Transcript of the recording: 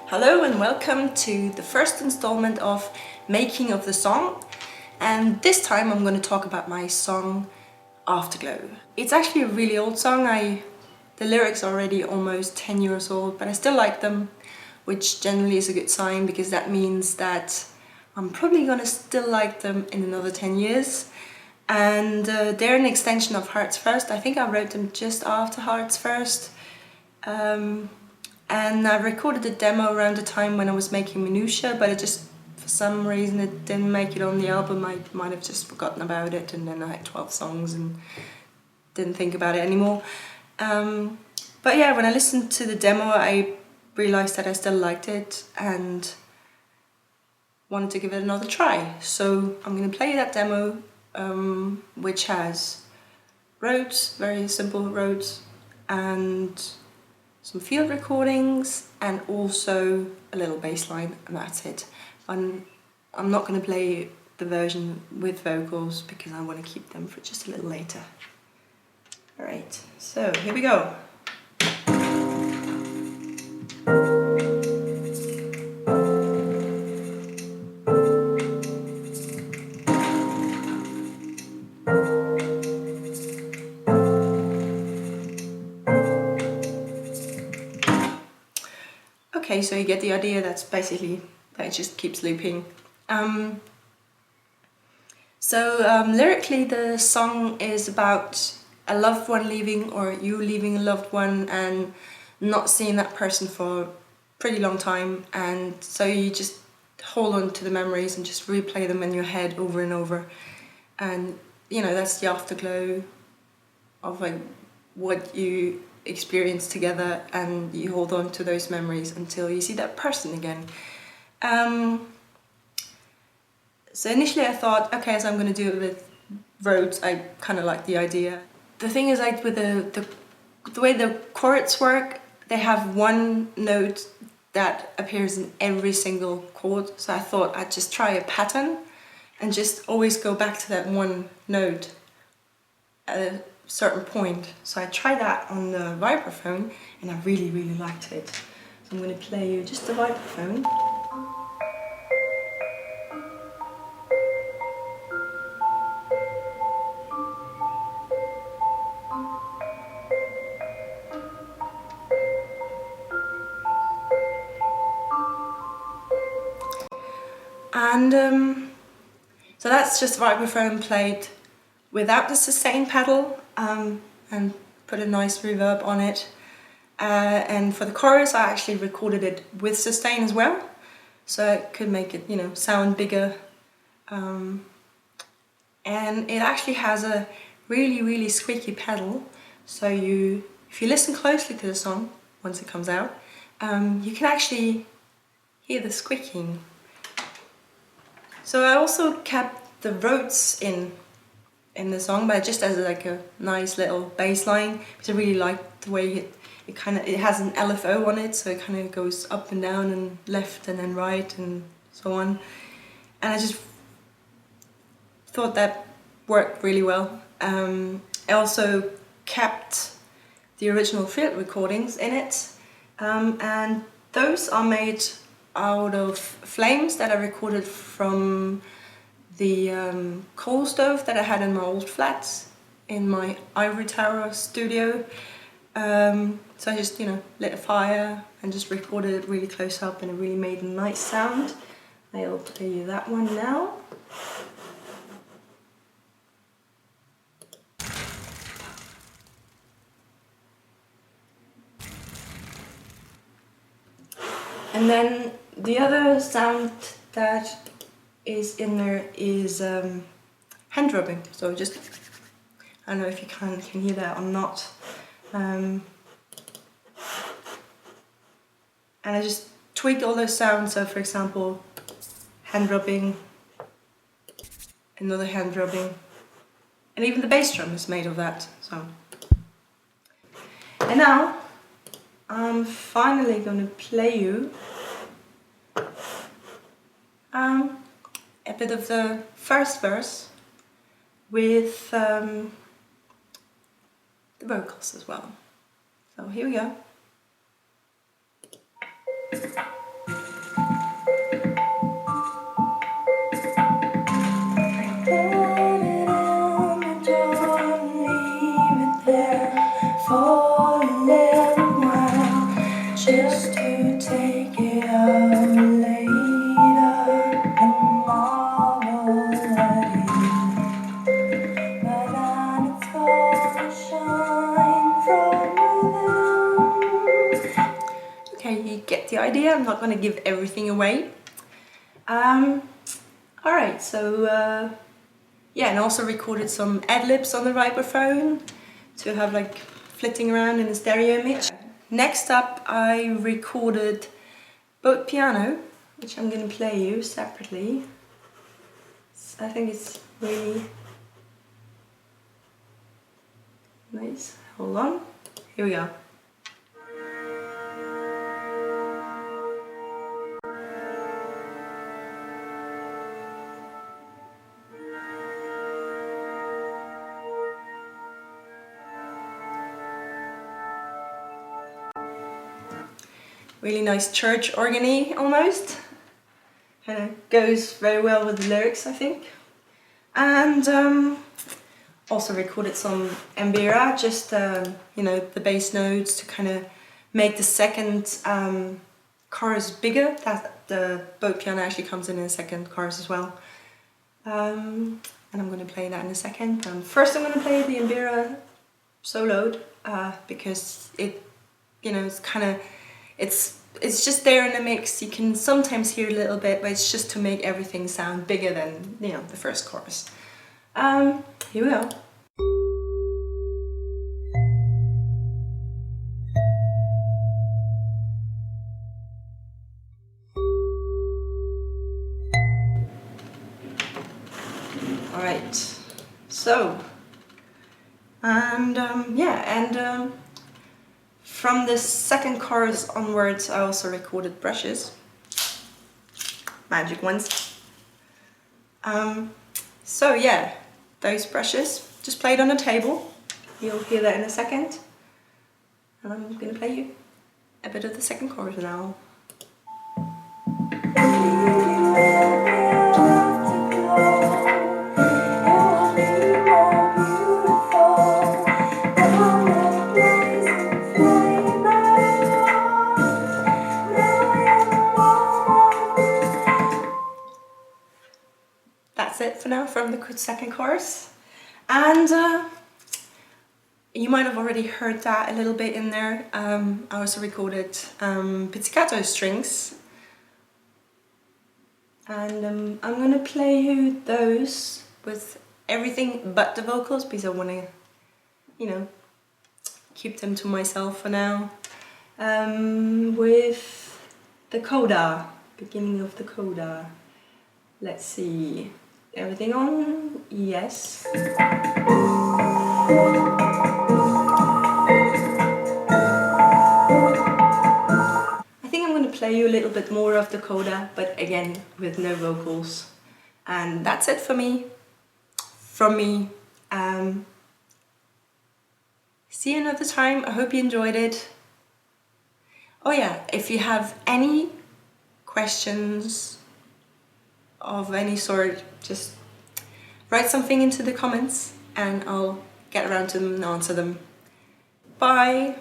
Hello and welcome to the first installment of Making of the Song, and this time I'm going to talk about my song Afterglow. It's actually a really old song. The lyrics are already almost 10 years old, but I still like them, which generally is a good sign because that means that I'm probably going to still like them in another 10 years. And they're an extension of Hearts First. I think I wrote them just after Hearts First. And I recorded the demo around the time when I was making Minutia, but it just, for some reason, it didn't make it on the album. I might have just forgotten about it, and then I had 12 songs and didn't think about it anymore. But yeah, when I listened to the demo, I realized that I still liked it and wanted to give it another try. So I'm going to play that demo, which has Rhodes, very simple Rhodes, and some field recordings, and also a little bass line, and that's it. I'm not going to play the version with vocals because I want to keep them for just a little later. Alright, so here we go. Okay, so you get the idea. That's basically that it just keeps looping. Lyrically, the song is about a loved one leaving, or you leaving a loved one and not seeing that person for a pretty long time, and so you just hold on to the memories and just replay them in your head over and over, and you know, that's the afterglow of like what you experience together, and you hold on to those memories until you see that person again. So initially I thought, okay, so I'm going to do it with Rhodes. I kind of like the idea. The thing is, like with the way the chords work, they have one note that appears in every single chord. So I thought I'd just try a pattern and just always go back to that one note at a certain point. So I tried that on the vibraphone and I really liked it. So I'm going to play you just the vibraphone. And so that's just vibraphone played without the sustain pedal, and put a nice reverb on it. And for the chorus I actually recorded it with sustain as well, so I could make it, you know, sound bigger. And it actually has a really squeaky pedal, so if you listen closely to the song once it comes out, you can actually hear the squeaking. So I also kept the Rhodes in the song, but just as like a nice little bass line, because I really like the way it has an LFO on it, so it kind of goes up and down and left and then right and so on. And I just thought that worked really well. I also kept the original field recordings in it, and those are made out of flames that I recorded from the coal stove that I had in my old flat in my ivory tower studio. So I just, you know, lit a fire and just recorded it really close up, and it really made a nice sound. I'll play you that one now. And then the other sound that is in there is hand rubbing. So just, I don't know if you can hear that or not. And I just tweaked all those sounds. So for example, hand rubbing, another hand rubbing, and even the bass drum is made of that. So, and now I'm finally going to play you a bit of the first verse with the vocals as well. So here we go. you get the idea. I'm not going to give everything away. Alright, so yeah, and also recorded some ad-libs on the vibraphone to have like flitting around in a stereo mix. Next up, I recorded boat piano, which I'm going to play you separately. I think it's really nice. Hold on. Here we go. Really nice church organy almost. Kind of goes very well with the lyrics, I think. And also recorded some Mbira, just you know, the bass notes to kind of make the second chorus bigger. That the boat piano actually comes in a second chorus as well. And I'm going to play that in a second. First I'm going to play the Mbira soloed because it, you know, it's kind of, it's just there in the mix. You can sometimes hear a little bit, but it's just to make everything sound bigger than, you know, the first chorus. Here we go. Alright, so, and from the second chorus onwards I also recorded brushes, magic ones. So yeah, those brushes just played on a table. You'll hear that in a second. And I'm going to play you a bit of the second chorus now. That's it for now from the second chorus. And you might have already heard that a little bit in there. I also recorded pizzicato strings. And I'm going to play you those with everything but the vocals because I want to, you know, keep them to myself for now. With the coda, beginning of the coda. Let's see. Everything on? Yes. I think I'm going to play you a little bit more of the coda, but again with no vocals. And that's it for me. From me. See you another time. I hope you enjoyed it. Oh yeah, if you have any questions of any sort, just write something into the comments and I'll get around to them and answer them. Bye!